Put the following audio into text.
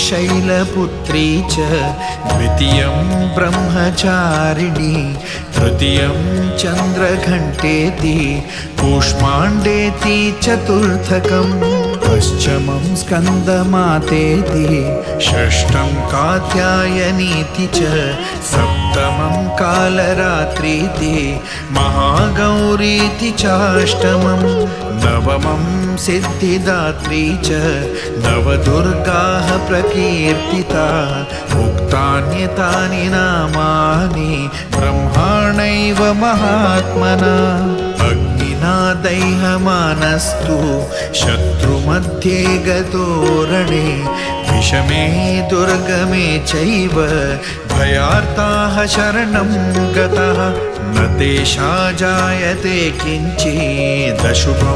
शैलपुत्री च द्वितीयं ब्रह्मचारिणी तृतीयं चन्द्रघण्टेति कूष्माण्डेति चतुर्थकं पञ्चमं स्कन्दमातेति षष्ठं कात्यायनीति च सप्तमं कालरात्रीति महागौरीति चाष्टमं नवमं सिद्धिदात्री च नवदुर्गाः प्रकीर्तिता उक्तान्येतानि नामानि ब्रह्माणैव महात्मना अग्निना दह्यमानस्तु शत्रुमध्ये गतो रणे विषमे दुर्गमे चैव भयार्ताः शरणं गताः न तेषा जायते किञ्चिदशुभम्।